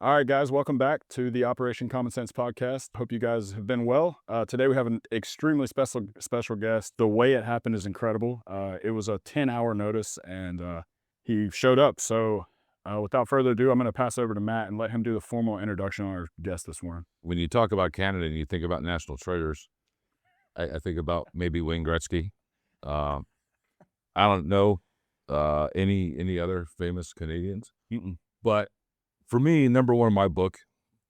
All right, guys, welcome back to the Operation Common Sense podcast. Hope you guys have been well. Today we have an extremely special guest. The way it happened is incredible. It was a 10-hour notice, and he showed up. So, without further ado, I'm going to pass over to Matt and let him do the formal introduction on our guest this morning. When you talk about Canada and you think about national treasures, I think about maybe Wayne Gretzky. Uh, I don't know any other famous Canadians, but for me, number one in my book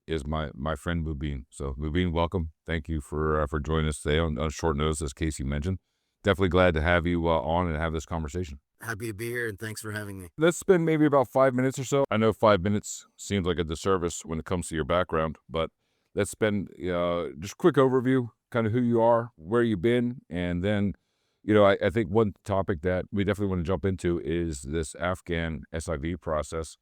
is my friend Mubin. So Mubin, welcome. Thank you for joining us today on short notice, as Casey mentioned. Definitely glad to have you on and have this conversation. Happy to be here, and thanks for having me. Let's spend maybe about 5 minutes or so. I know 5 minutes seems like a disservice when it comes to your background, but let's spend just a quick overview, kind of who you are, where you've been, and then, I think one topic that we definitely want to jump into is this Afghan SIV process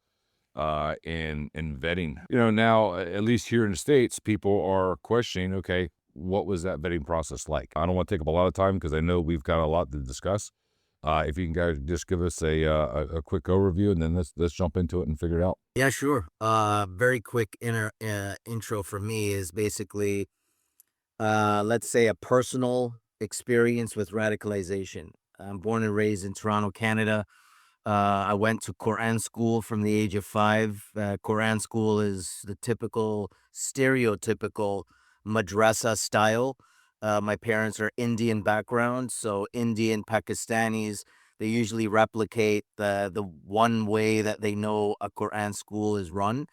in vetting. Now, at least here in the States, people are questioning, okay, what was that vetting process like? I don't want to take up a lot of time because I know we've got a lot to discuss. If you can guys just give us a quick overview, and then let's jump into it and figure it out. Yeah, sure. Very quick intro for me is basically, let's say, a personal experience with radicalization. I'm born and raised in Toronto, Canada. I went to Quran school from the age of 5. Quran school is the typical, stereotypical madrasa style. My parents are Indian background, so Indian Pakistanis. They usually replicate the one way that they know a Quran school is run.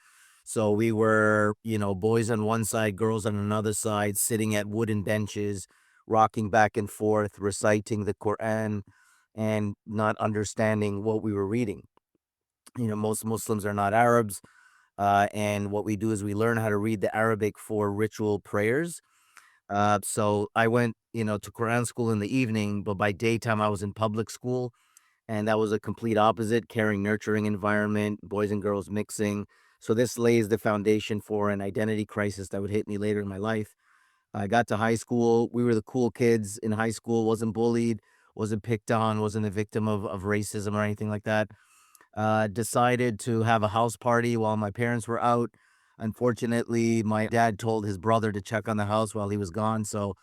So we were, boys on one side, girls on another side, sitting at wooden benches, rocking back and forth, reciting the Quran, and not understanding what we were reading. Most Muslims are not Arabs, and what we do is we learn how to read the Arabic for ritual prayers. So I went, to Quran school in the evening, but by daytime I was in public school, and that was a complete opposite, caring, nurturing environment, boys and girls mixing. So this lays the foundation for an identity crisis that would hit me later in my life. I got to high school. We were the cool kids in high school, wasn't bullied, wasn't picked on, wasn't a victim of racism or anything like that. Decided to have a house party while my parents were out. Unfortunately, my dad told his brother to check on the house while he was gone. So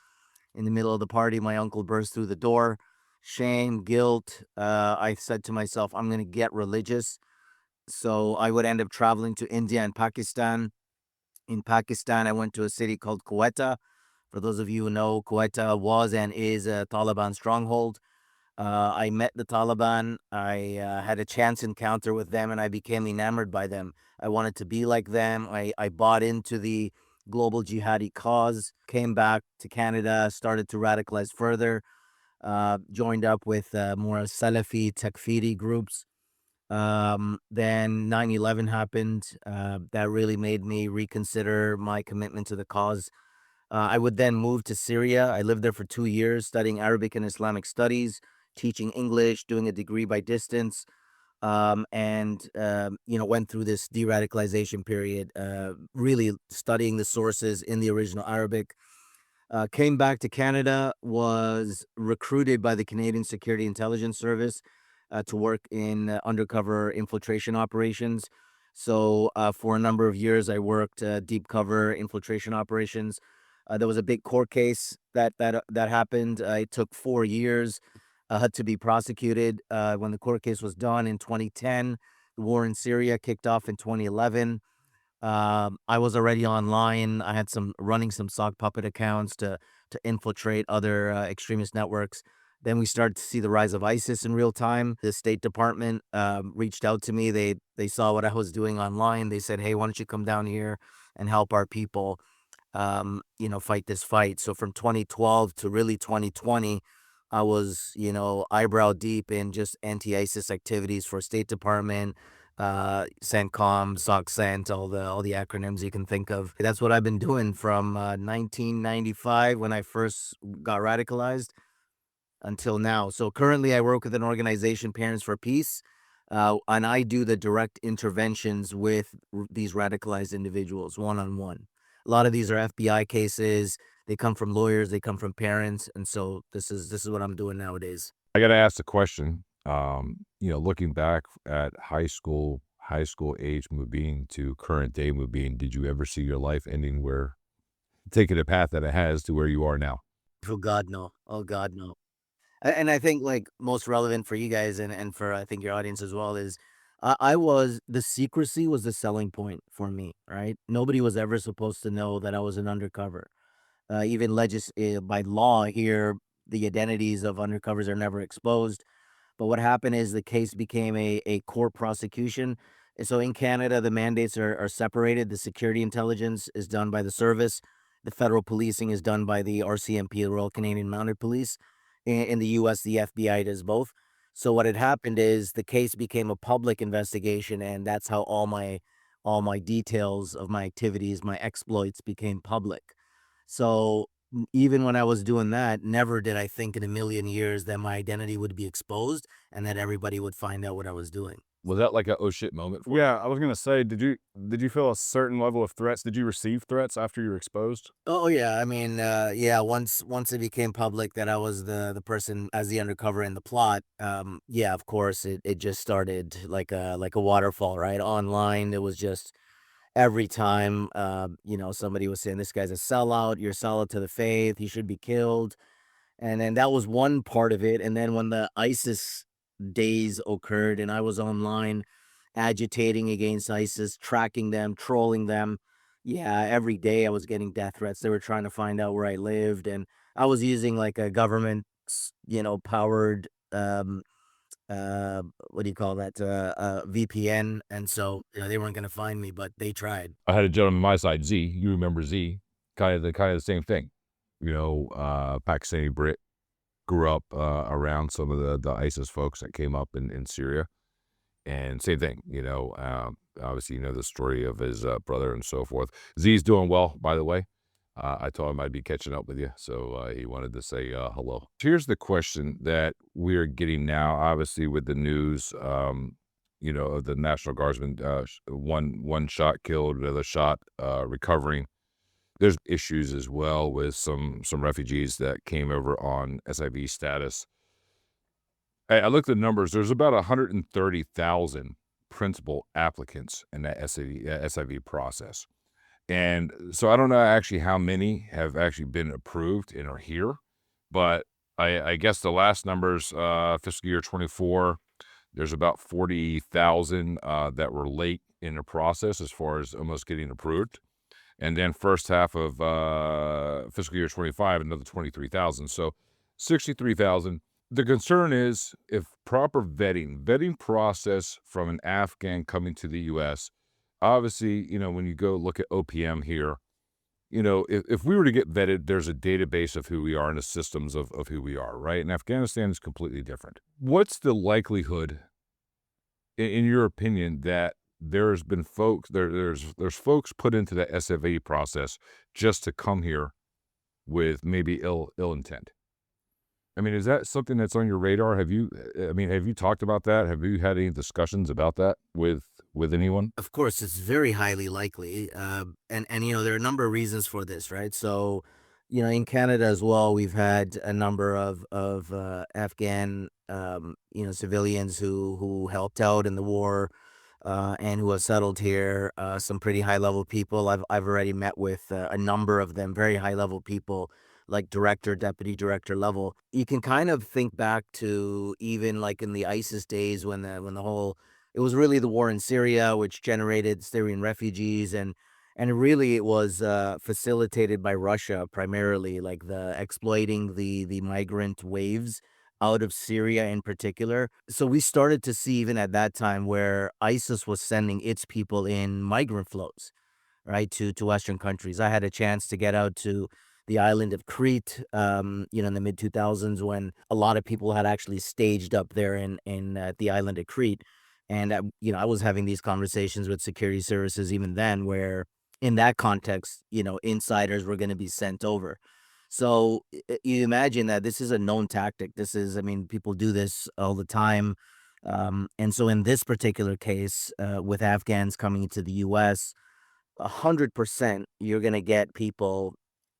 in the middle of the party, my uncle burst through the door. Shame, guilt. I said to myself, I'm going to get religious. So I would end up traveling to India and Pakistan. In Pakistan, I went to a city called Quetta. For those of you who know, Quetta was and is a Taliban stronghold. I met the Taliban. I had a chance encounter with them, and I became enamored by them. I wanted to be like them. I bought into the global jihadi cause, came back to Canada, started to radicalize further, joined up with more Salafi, Takfiri groups. Then 9/11 happened. That really made me reconsider my commitment to the cause. I would then move to Syria. I lived there for 2 years, studying Arabic and Islamic studies, teaching English, doing a degree by distance, and went through this de-radicalization period, really studying the sources in the original Arabic. Came back to Canada, was recruited by the Canadian Security Intelligence Service to work in undercover infiltration operations. So for a number of years, I worked deep cover infiltration operations. There was a big court case that happened. It took 4 years to be prosecuted. When the court case was done in 2010, the war in Syria kicked off in 2011. I was already online. I had running some sock puppet accounts to infiltrate other extremist networks. Then we started to see the rise of ISIS in real time. The State Department reached out to me. They saw what I was doing online. They said, "Hey, why don't you come down here and help our people, fight this fight?" So from 2012 to really 2020, I was, eyebrow deep in just anti-ISIS activities for State Department, CENTCOM, SOCCENT, all the acronyms you can think of. That's what I've been doing from 1995 when I first got radicalized until now. So currently I work with an organization, Parents for Peace, and I do the direct interventions with these radicalized individuals one-on-one. A lot of these are FBI cases. They come from lawyers, they come from parents, and so this is what I'm doing nowadays. I got to ask the question. Looking back at high school, high school age Mubin to current day Mubin, did you ever see your life ending where taking a path that it has to where you are now? Oh God, no. Oh God, no. And I think like most relevant for you guys and for I think your audience as well is I was the secrecy was the selling point for me, right? Nobody was ever supposed to know that I was an undercover. Even by law here, the identities of undercovers are never exposed. But what happened is the case became a court prosecution. And so in Canada, the mandates are separated. The security intelligence is done by the service. The federal policing is done by the RCMP, the Royal Canadian Mounted Police. In the US, the FBI does both. So what had happened is the case became a public investigation, and that's how all my details of my activities, my exploits became public. So even when I was doing that, never did I think in a million years that my identity would be exposed and that everybody would find out what I was doing. Was that like a oh shit moment for you? Yeah, I was gonna say, did you feel a certain level of threats? Did you receive threats after you were exposed? Oh yeah, I mean, yeah. Once it became public that I was the person as the undercover in the plot, yeah, of course, it just started like a waterfall, right? Online, it was just every time, somebody was saying this guy's a sellout, you're a sellout to the faith, he should be killed. And then that was one part of it, and then when the ISIS days occurred and I was online agitating against ISIS, tracking them, trolling them, yeah, every day I was getting death threats. They were trying to find out where I lived, and I was using like a government, powered, what do you call that, VPN, and so, they weren't gonna find me, but they tried. I had a gentleman on my side, Z. You remember Z? Kind of the same thing. Pakistani Brit grew up around some of the ISIS folks that came up in Syria, and same thing. Obviously, you know the story of his brother and so forth. Z's doing well, by the way. I told him I'd be catching up with you, so he wanted to say hello. Here's the question that we're getting now, obviously with the news, of the National Guardsman, one shot killed, another shot recovering. There's issues as well with some refugees that came over on SIV status. I looked at the numbers. There's about 130,000 principal applicants in that SIV process. And so I don't know actually how many have actually been approved and are here, but I guess the last numbers, fiscal year 24, there's about 40,000 that were late in the process as far as almost getting approved. And then first half of fiscal year 25, another 23,000. So 63,000. The concern is if proper vetting process from an Afghan coming to the U.S., obviously, when you go look at OPM here, if we were to get vetted, there's a database of who we are and the systems of who we are, right? And Afghanistan is completely different. What's the likelihood, in your opinion, that there's been there's folks put into the SFA process just to come here with maybe ill intent? I mean, is that something that's on your radar? Have you talked about that? Have you had any discussions about that with anyone? Of course, it's very highly likely, and there are a number of reasons for this, right? So, in Canada as well, we've had a number of Afghan, civilians who helped out in the war, and who have settled here. Some pretty high level people. I've already met with a number of them, very high level people, like director, deputy director level. You can kind of think back to even like in the ISIS days when the whole it was really the war in Syria, which generated Syrian refugees, and really it was facilitated by Russia primarily, like the exploiting the migrant waves out of Syria in particular. So we started to see even at that time where ISIS was sending its people in migrant flows, right, to Western countries. I had a chance to get out to the island of Crete, in the mid 2000s when a lot of people had actually staged up there in the island of Crete, and I was having these conversations with security services even then, where in that context, insiders were going to be sent over. So you imagine that this is a known tactic. I mean, people do this all the time. And so in this particular case, with Afghans coming into the US, 100% you're going to get people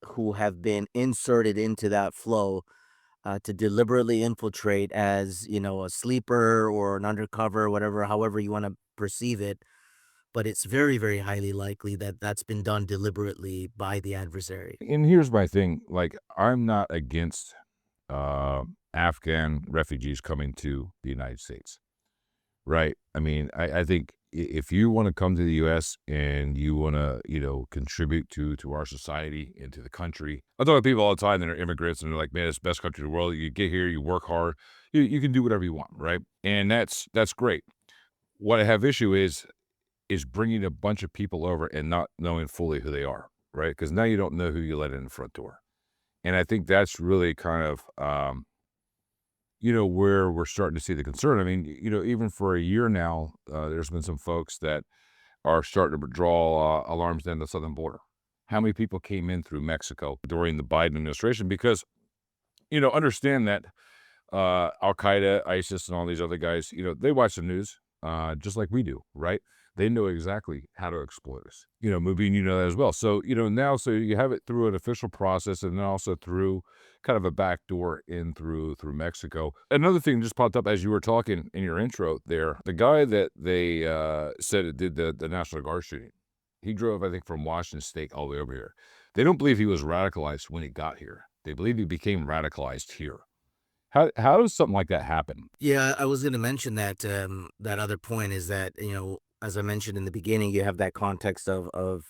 who have been inserted into that flow to deliberately infiltrate as, a sleeper or an undercover, whatever, however you want to perceive it, but it's very, very highly likely that that's been done deliberately by the adversary. And here's my thing, like, I'm not against uh, Afghan refugees coming to the United States, right? I mean, I think if you want to come to the U.S. and you want to, contribute to our society and to the country, I talk to people all the time that are immigrants and they're like, man, it's the best country in the world. You get here, you work hard, you can do whatever you want, right? And that's great. What I have issue is bringing a bunch of people over and not knowing fully who they are, right? Because now you don't know who you let in the front door. And I think that's really kind of, where we're starting to see the concern. I mean, even for a year now, there's been some folks that are starting to draw alarms down the southern border. How many people came in through Mexico during the Biden administration? Because, understand that Al Qaeda, ISIS, and all these other guys, they watch the news just like we do, right? They know exactly how to exploit us. Mubin, you know that as well. So, now, so you have it through an official process and then also through kind of a back door in through Mexico. Another thing just popped up as you were talking in your intro there. The guy that they said it did the National Guard shooting, he drove, I think, from Washington State all the way over here. They don't believe he was radicalized when he got here. They believe he became radicalized here. How does something like that happen? Yeah, I was going to mention that that other point is that, as I mentioned in the beginning, you have that context of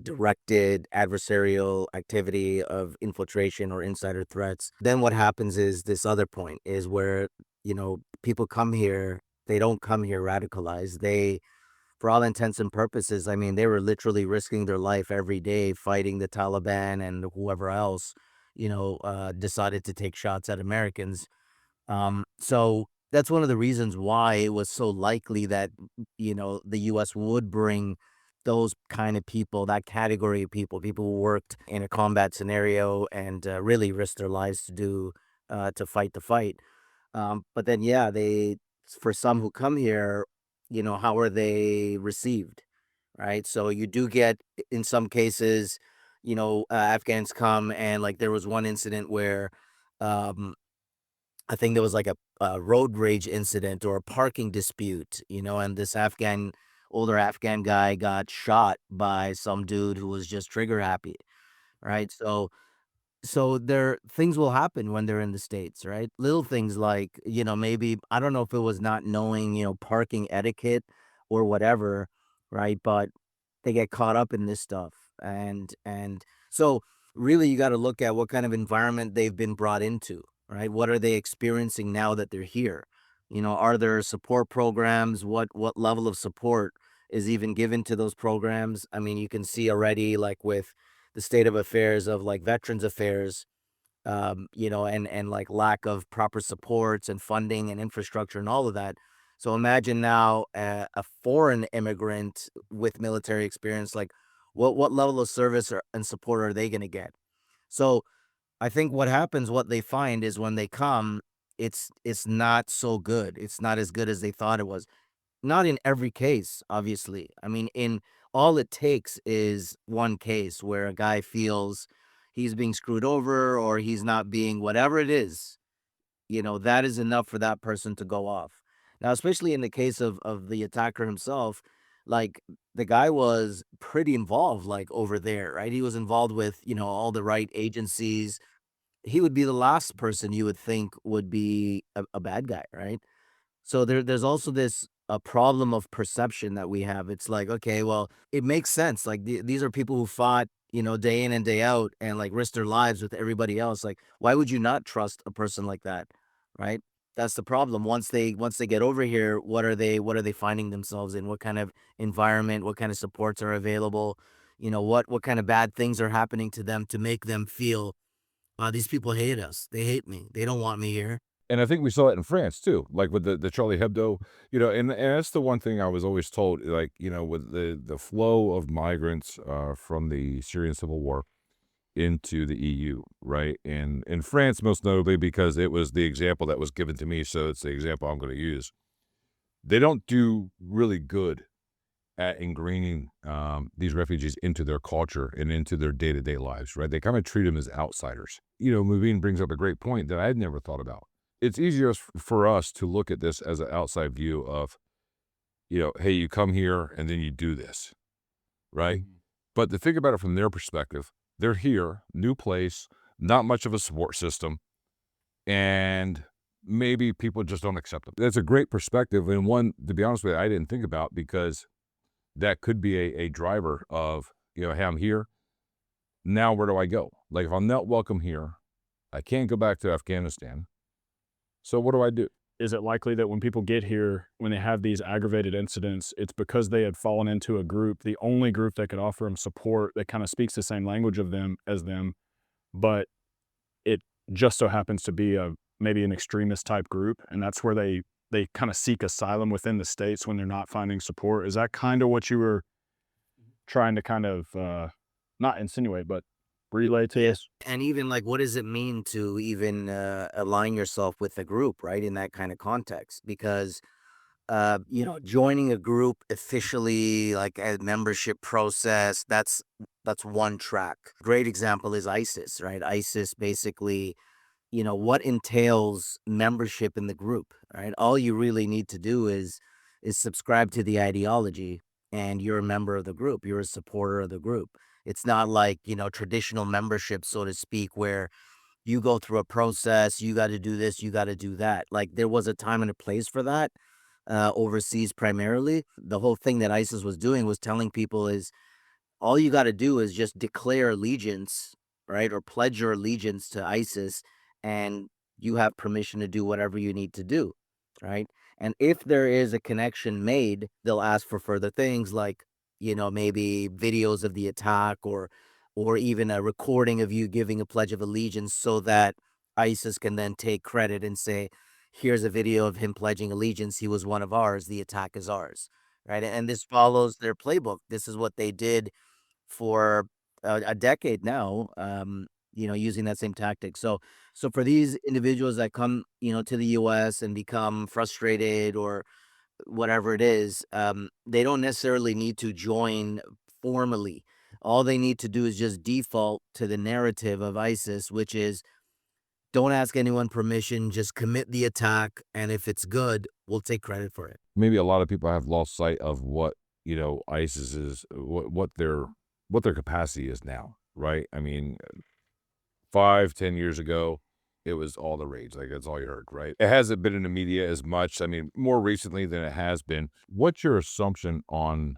directed adversarial activity of infiltration or insider threats. Then what happens is this other point is where, people come here, they don't come here radicalized. They, for all intents and purposes, I mean, they were literally risking their life every day fighting the Taliban and whoever else, decided to take shots at Americans. So that's one of the reasons why it was so likely that, the US would bring those kind of people, that category of people, people who worked in a combat scenario and really risked their lives to fight the fight. But then, yeah, for some who come here, how are they received? Right. So you do get, in some cases, Afghans come and like there was one incident where, um, I think there was like a road rage incident or a parking dispute, and this older Afghan guy got shot by some dude who was just trigger happy, right? So there things will happen when they're in the States, right? Little things like, maybe I don't know if it was not knowing, parking etiquette or whatever, right? But they get caught up in this stuff. And so really you got to look at what kind of environment they've been brought into, right? What are they experiencing now that they're here? Are there support programs? What level of support is even given to those programs? I mean, you can see already like with the state of affairs of like veterans affairs, and like lack of proper supports and funding and infrastructure and all of that. So imagine now a foreign immigrant with military experience, like what level of service and support are they going to get? So I think what they find is when they come, it's not so good. It's not as good as they thought it was. Not in every case, obviously. I mean, in all it takes is one case where a guy feels he's being screwed over or he's not being whatever it is, that is enough for that person to go off. Now, especially in the case of the attacker himself, like the guy was pretty involved, like over there, right? He was involved with, all the right agencies. He would be the last person you would think would be a bad guy, right? So there's also this a problem of perception that we have. It's like, okay, well, it makes sense. Like these are people who fought, day in and day out and like risked their lives with everybody else. Like, why would you not trust a person like that? Right? That's the problem. Once they get over here, what are they finding themselves in? What kind of environment, what kind of supports are available? What kind of bad things are happening to them to make them feel, these people hate us. They hate me. They don't want me here. And I think we saw it in France too, like with the Charlie Hebdo, and that's the one thing I was always told, like, with the flow of migrants from the Syrian civil war into the EU, right? And in France, most notably, because it was the example that was given to me, so it's the example I'm going to use. They don't do really good at ingraining these refugees into their culture and into their day-to-day lives, right? They kind of treat them as outsiders. Mubin brings up a great point that I'd never thought about. It's easier for us to look at this as an outside view of, hey, you come here and then you do this, right? But to think about it from their perspective, they're here, new place, not much of a support system, and maybe people just don't accept them. That's a great perspective, and one, to be honest with you, I didn't think about, because that could be a driver of, hey, I'm here. Now where do I go? Like, if I'm not welcome here, I can't go back to Afghanistan. So what do I do? Is it likely that when people get here, when they have these aggravated incidents, it's because they had fallen into a group, the only group that could offer them support that kind of speaks the same language of them as them, but it just so happens to be maybe an extremist type group, and that's where they kind of seek asylum within the states when they're not finding support? Is that kind of what you were trying to kind of not insinuate, but relay to Yeah. us? And even like, what does it mean to even align yourself with a group, right? In that kind of context, because joining a group officially, like a membership process, that's one track. Great example is ISIS, right? ISIS basically, what entails membership in the group, right? All you really need to do is subscribe to the ideology, and you're a member of the group. You're a supporter of the group. It's not like, traditional membership, so to speak, where you go through a process, you got to do this, you got to do that. Like, there was a time and a place for that, overseas primarily. The whole thing that ISIS was doing was telling people is all you got to do is just declare allegiance, right? Or pledge your allegiance to ISIS, and you have permission to do whatever you need to do, right? And if there is a connection made, they'll ask for further things like, maybe videos of the attack, or even a recording of you giving a pledge of allegiance, so that ISIS can then take credit and say, here's a video of him pledging allegiance. He was one of ours. The attack is ours, right? And this follows their playbook. This is what they did for a decade now, using that same tactic. So for these individuals that come, to the US and become frustrated or whatever it is, they don't necessarily need to join formally. All they need to do is just default to the narrative of ISIS, which is don't ask anyone permission, just commit the attack, and if it's good, we'll take credit for it. Maybe a lot of people have lost sight of what, ISIS is, what their capacity is now, right? I mean, 5, 10 years ago, it was all the rage. Like, that's all you heard, right? It hasn't been in the media as much. I mean, more recently than it has been. What's your assumption on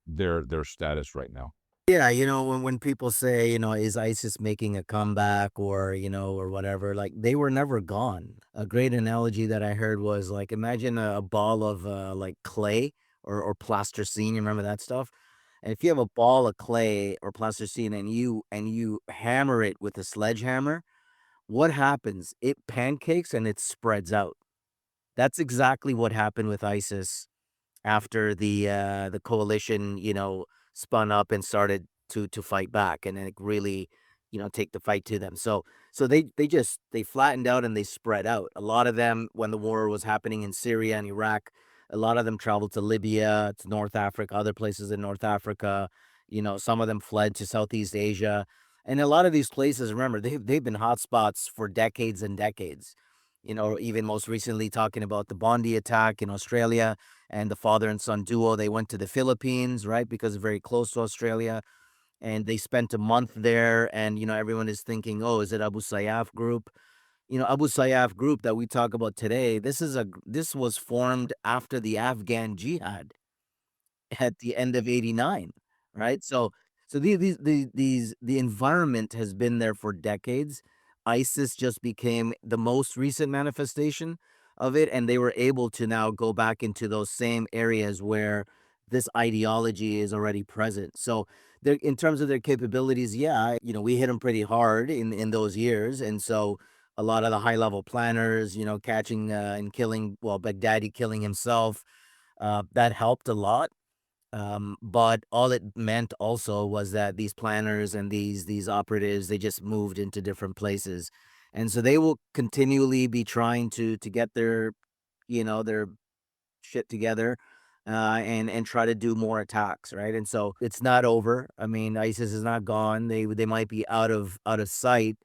their status right now? Yeah, when people say, is ISIS making a comeback, or, or whatever, like, they were never gone. A great analogy that I heard was like, imagine a ball of like clay, or plasticine. You remember that stuff? And if you have a ball of clay or plasticine, and you hammer it with a sledgehammer, what happens? It pancakes and it spreads out. That's exactly what happened with ISIS after the coalition, spun up and started to fight back, and then it really, take the fight to them. So they flattened out and they spread out. A lot of them, when the war was happening in Syria and Iraq, a lot of them traveled to Libya, to North Africa, other places in North Africa. Some of them fled to Southeast Asia. And a lot of these places, remember, they've been hotspots for decades and decades. Even most recently, talking about the Bondi attack in Australia, and the father and son duo, they went to the Philippines, right? Because it's very close to Australia. And they spent a month there. And, everyone is thinking, oh, is it Abu Sayyaf group? Abu Sayyaf group that we talk about today, this was formed after the Afghan jihad at the end of '89, right? So the environment has been there for decades. ISIS just became the most recent manifestation of it, and they were able to now go back into those same areas where this ideology is already present. So they're, in terms of their capabilities, yeah, we hit them pretty hard in those years, and so a lot of the high level planners, catching and killing, well, Baghdadi killing himself, that helped a lot. But all it meant also was that these planners and these operatives, they just moved into different places. And so they will continually be trying to get their shit together, and try to do more attacks, right? And so it's not over. I mean, ISIS is not gone. They might be out of sight,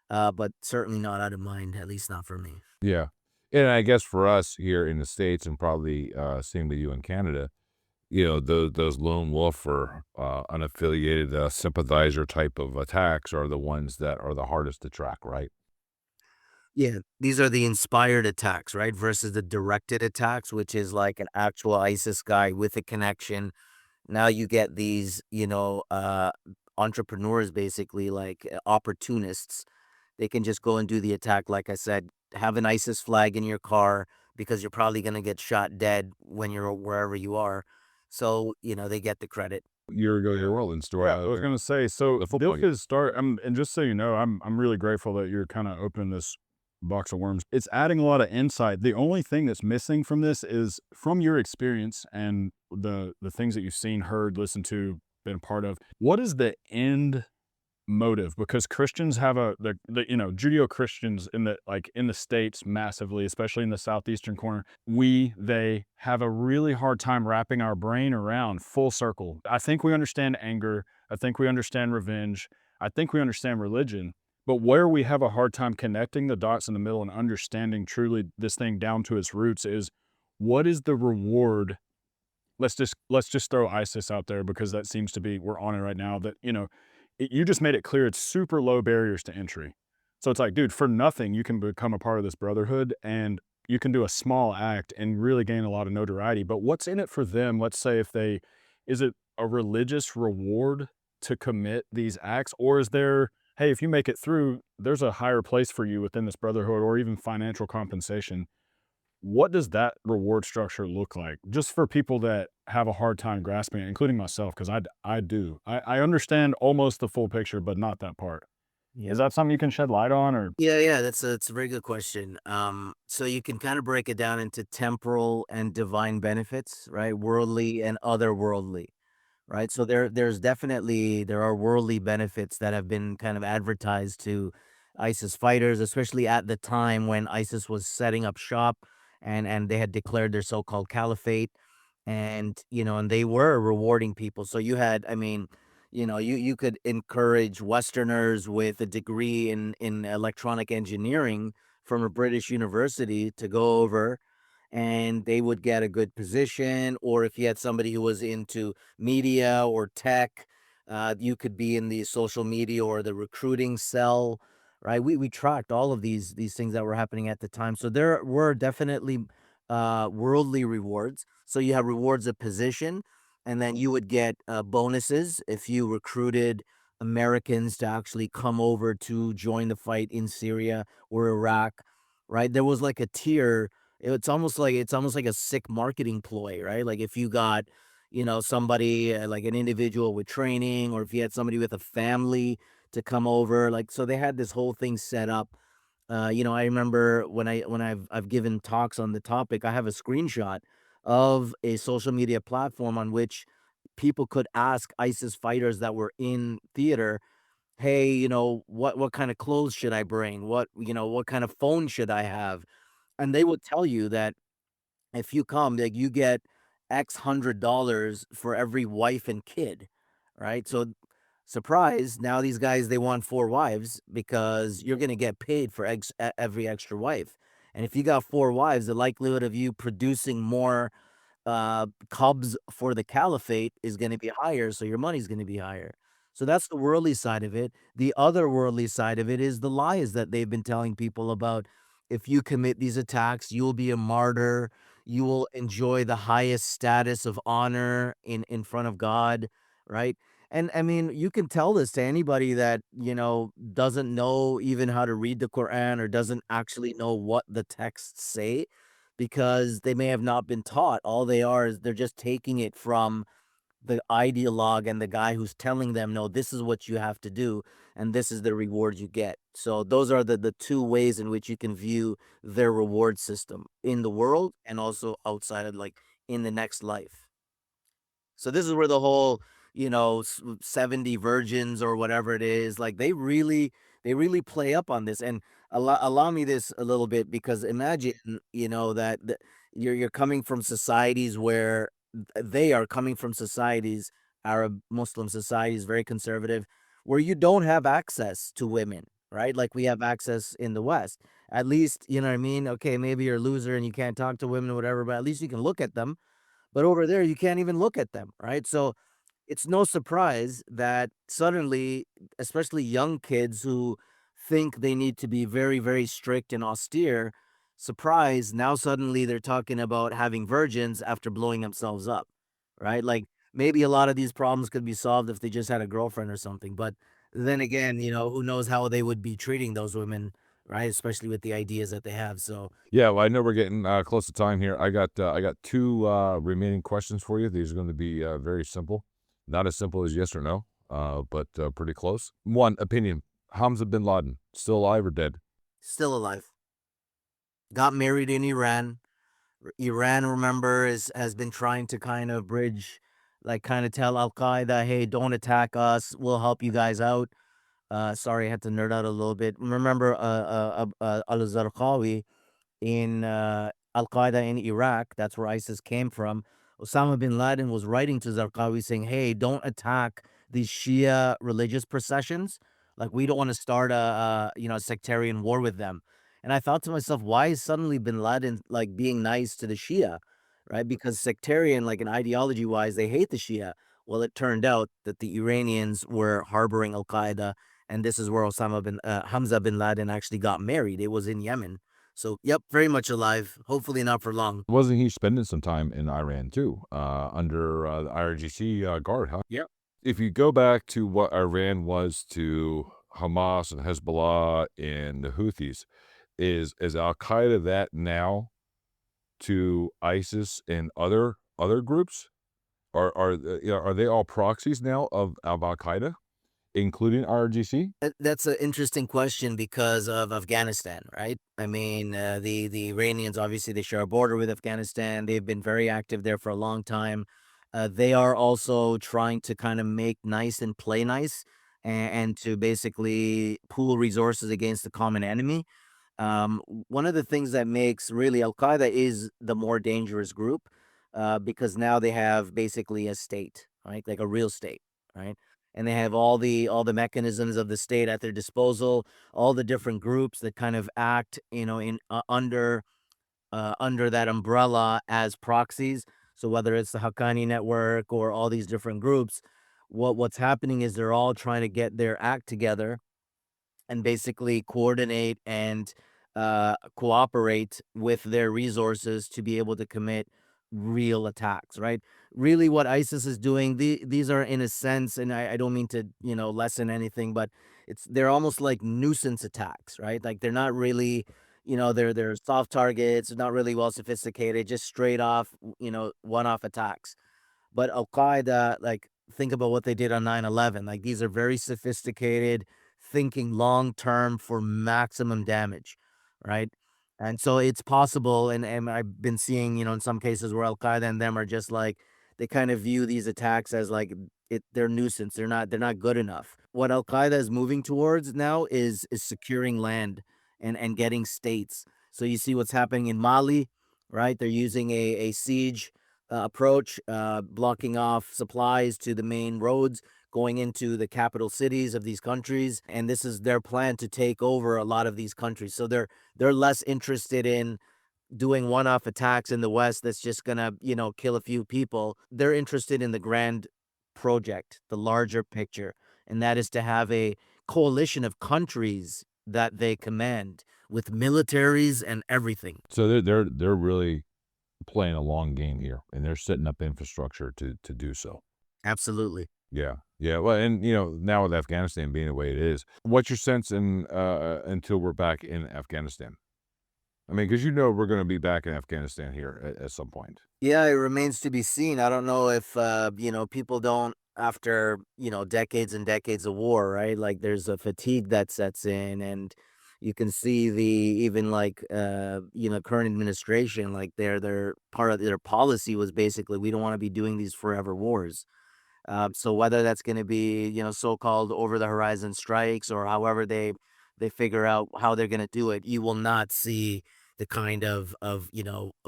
but certainly not out of mind, at least not for me. Yeah. And I guess for us here in the States and probably, same with you in Canada, those lone wolf or, unaffiliated, sympathizer type of attacks are the ones that are the hardest to track, right? Yeah, these are the inspired attacks, right? Versus the directed attacks, which is like an actual ISIS guy with a connection. Now you get these, entrepreneurs basically like opportunists. They can just go and do the attack. Like I said, have an ISIS flag in your car because you're probably going to get shot dead when you're wherever you are. So, they get the credit. Year ago, your Orleans story, Yeah, I was gonna say, so the football this game. is start and just so you know, I'm really grateful that you're kinda opening this box of worms. It's adding a lot of insight. The only thing that's missing from this is from your experience and the things that you've seen, heard, listened to, been a part of, what is the end motive? Because Christians have Judeo-Christians in the States massively, especially in the southeastern corner, they have a really hard time wrapping our brain around full circle. I think we understand anger. I think we understand revenge. I think we understand religion. But where we have a hard time connecting the dots in the middle and understanding truly this thing down to its roots is, what is the reward? Let's just throw ISIS out there because that seems to be, we're on it right now, that, you just made it clear it's super low barriers to entry. So it's like, dude, for nothing, you can become a part of this brotherhood and you can do a small act and really gain a lot of notoriety. But what's in it for them? Let's say is it a religious reward to commit these acts? Or is there, hey, if you make it through, there's a higher place for you within this brotherhood or even financial compensation? What does that reward structure look like? Just for people that have a hard time grasping it, including myself, because I do. I understand almost the full picture, but not that part. Is Yep. that something you can shed light on or Yeah, yeah, that's a very good question. So you can kind of break it down into temporal and divine benefits, right? Worldly and otherworldly. Right? So there are worldly benefits that have been kind of advertised to ISIS fighters, especially at the time when ISIS was setting up shop and they had declared their so-called caliphate and and they were rewarding people. So you had, I mean, you could encourage Westerners with a degree in electronic engineering from a British university to go over and they would get a good position. Or if you had somebody who was into media or tech, you could be in the social media or the recruiting cell, right? We tracked all of these things that were happening at the time. So there were definitely worldly rewards. So you have rewards of position, and then you would get bonuses if you recruited Americans to actually come over to join the fight in Syria or Iraq, right? There was like a tier. It's almost like a sick marketing ploy, right? Like if you got, somebody like an individual with training, or if you had somebody with a family to come over, like so they had this whole thing set up. I remember when I've given talks on the topic, I have a screenshot of a social media platform on which people could ask ISIS fighters that were in theater, "Hey, what kind of clothes should I bring? What kind of phone should I have?" And they would tell you that if you come, like, you get X $100 for every wife and kid, right? So, surprise, now these guys, they want 4 wives because you're gonna get paid for every extra wife. And if you got 4 wives, the likelihood of you producing more cubs for the caliphate is going to be higher, so your money's going to be higher. So that's the worldly side of it. The other worldly side of it is the lies that they've been telling people about. If you commit these attacks, you will be a martyr. You will enjoy the highest status of honor in front of God, right? And I mean, you can tell this to anybody that, doesn't know even how to read the Quran or doesn't actually know what the texts say because they may have not been taught. All they are is they're just taking it from the ideologue and the guy who's telling them, no, this is what you have to do, and this is the reward you get. So those are the two ways in which you can view their reward system in the world and also outside of like in the next life. So this is where the whole, 70 virgins or whatever it is, like they really play up on this. And allow me this a little bit because imagine, that you're coming from societies where they are coming from societies, Arab Muslim societies, very conservative, where you don't have access to women, right? Like we have access in the West. At least, you know what I mean? Okay, maybe you're a loser and you can't talk to women or whatever, but at least you can look at them. But over there, you can't even look at them, right? So it's no surprise that suddenly, especially young kids who think they need to be very, very strict and austere, surprise, now suddenly they're talking about having virgins after blowing themselves up, right? Like maybe a lot of these problems could be solved if they just had a girlfriend or something. But then again, who knows how they would be treating those women, right? Especially with the ideas that they have. So Yeah, well, I know we're getting close to time here. I got two remaining questions for you. These are going to be very simple, not as simple as yes or no, but pretty close. One opinion: Hamza bin Laden still alive or dead? still alive. Got married in Iran. Iran, remember, has been trying to kind of bridge, like kind of tell Al Qaeda, hey, don't attack us. We'll help you guys out. Sorry, I had to nerd out a little bit. Remember, Al Zarqawi in Al Qaeda in Iraq. That's where ISIS came from. Osama bin Laden was writing to Zarqawi saying, "Hey, don't attack these Shia religious processions. Like, we don't want to start a sectarian war with them." And I thought to myself, why is suddenly bin Laden like being nice to the Shia, right? Because sectarian, like an ideology wise, they hate the Shia. Well, it turned out that the Iranians were harboring Al Qaeda, and this is where Hamza bin Laden actually got married. It was in Yemen. So, yep, very much alive. Hopefully not for long. Wasn't he spending some time in Iran too, under the IRGC guard? Huh? Yep. If you go back to what Iran was to Hamas and Hezbollah and the Houthis, is Al Qaeda that now to ISIS and other groups? Are they all proxies now of Al Qaeda, including IRGC? That's an interesting question because of Afghanistan, right? I mean, the Iranians obviously they share a border with Afghanistan. They've been very active there for a long time. They are also trying to kind of make nice and play nice, and to basically pool resources against the common enemy. One of the things that makes really Al Qaeda is the more dangerous group, because now they have basically a state, right? Like a real state, right? And they have all the mechanisms of the state at their disposal, all the different groups that kind of act, in under that umbrella as proxies. So whether it's the Haqqani network or all these different groups, what's happening is they're all trying to get their act together and basically coordinate and cooperate with their resources to be able to commit real attacks, right? Really, what ISIS is doing, these are in a sense, and I don't mean to, lessen anything, but they're almost like nuisance attacks, right? Like they're not really, they're soft targets, not really well sophisticated, just straight off, one-off attacks. But Al Qaeda, like, think about what they did on 9/11. Like, these are very sophisticated, thinking long term for maximum damage, right? And so it's possible, and I've been seeing, in some cases where Al Qaeda and them are just like they kind of view these attacks as like they're nuisance. They're not good enough. What Al Qaeda is moving towards now is securing land and getting states. So you see what's happening in Mali, right? They're using a siege approach, blocking off supplies to the main roads going into the capital cities of these countries, and this is their plan to take over a lot of these countries. So they're less interested in doing one-off attacks in the West that's just gonna, kill a few people. They're interested in the grand project, the larger picture, and that is to have a coalition of countries that they command with militaries and everything. So they're really playing a long game here, and they're setting up infrastructure to do so. Absolutely. Yeah, yeah. Well, and now with Afghanistan being the way it is, what's your sense in until we're back in Afghanistan? I mean, because we're going to be back in Afghanistan here at some point. Yeah, it remains to be seen. I don't know if people don't after, decades and decades of war, right? Like there's a fatigue that sets in, and you can see the even like current administration, like their part of their policy was basically we don't want to be doing these forever wars. So whether that's going to be, so-called over the horizon strikes or however they figure out how they're going to do it, you will not see the kind of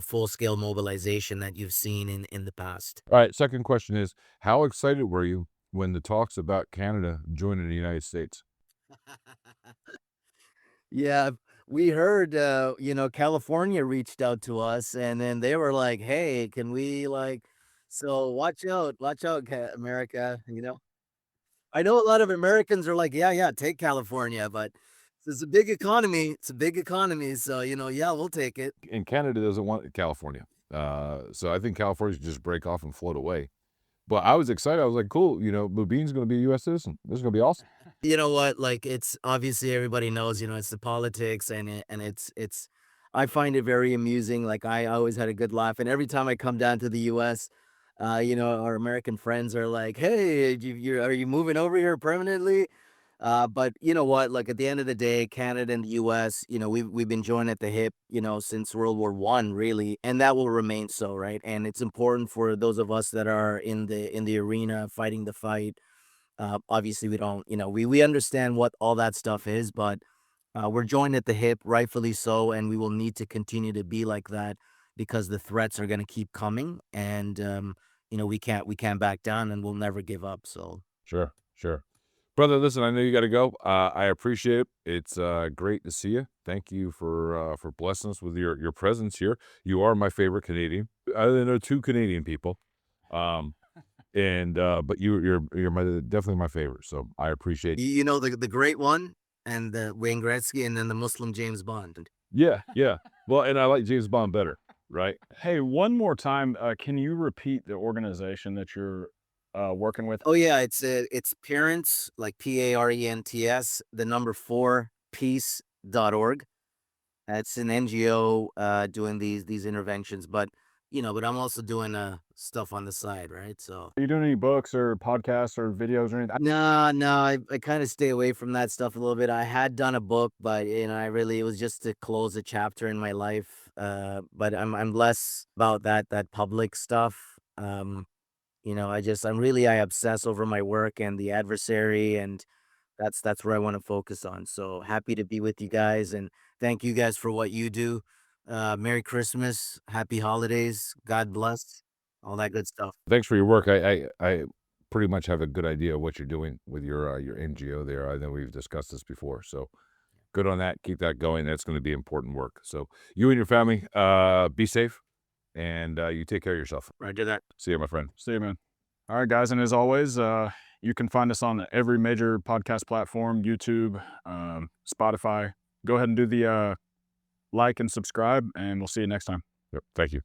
full scale mobilization that you've seen in the past. All right. Second question is, how excited were you when the talks about Canada joining the United States? Yeah. we heard, California reached out to us, and then they were like, "Hey, can we like?" So watch out, America. I know a lot of Americans are like, "Yeah, yeah, take California," but it's a big economy. It's a big economy, so yeah, we'll take it. And Canada doesn't want California. So I think California should just break off and float away. But I was excited. I was like, cool, Mubin's going to be a U.S. citizen. This is going to be awesome. You know what? Like, it's obviously everybody knows, it's the politics, and it's I find it very amusing. Like, I always had a good laugh, and every time I come down to the US, our American friends are like, "Hey, are you moving over here permanently?" But you know what? Like, at the end of the day, Canada and the US, we've been joined at the hip, since World War I, really, and that will remain so, right? And it's important for those of us that are in the arena fighting the fight. Obviously, we don't, we understand what all that stuff is, but we're joined at the hip, rightfully so, and we will need to continue to be like that because the threats are going to keep coming, and we can't back down, and we'll never give up. So Sure, sure. Brother, listen, I know you got to go. I appreciate it. It's great to see you. Thank you for blessing us with your presence here. You are my favorite Canadian. I only know two Canadian people. Um, and but you're definitely my favorite. So I appreciate. you know the great one, and the Wayne Gretzky, and then the Muslim James Bond. Yeah, yeah. Well, and I like James Bond better, right? Hey, one more time, can you repeat the organization that you're working with? Oh yeah, it's parents, like Parents, the number 4 peace.org. It's an NGO doing these interventions, but I'm also doing stuff on the side, right? So Are you doing any books or podcasts or videos or anything? no, no, I kind of stay away from that stuff a little bit. I had done a book, but it was just to close a chapter in my life. But I'm less about that public stuff. I obsess over my work and the adversary, and that's where I want to focus on. So happy to be with you guys, and thank you guys for what you do. Merry Christmas, happy holidays, God bless, all that good stuff. Thanks for your work. I pretty much have a good idea of what you're doing with your NGO there. I know we've discussed this before. So good on that. Keep that going. That's going to be important work. So you and your family, be safe, and you take care of yourself. Roger that. See you, my friend. See you, man. All right, guys. And as always, you can find us on every major podcast platform, YouTube, Spotify. Go ahead and do the like and subscribe, and we'll see you next time. Yep. Thank you.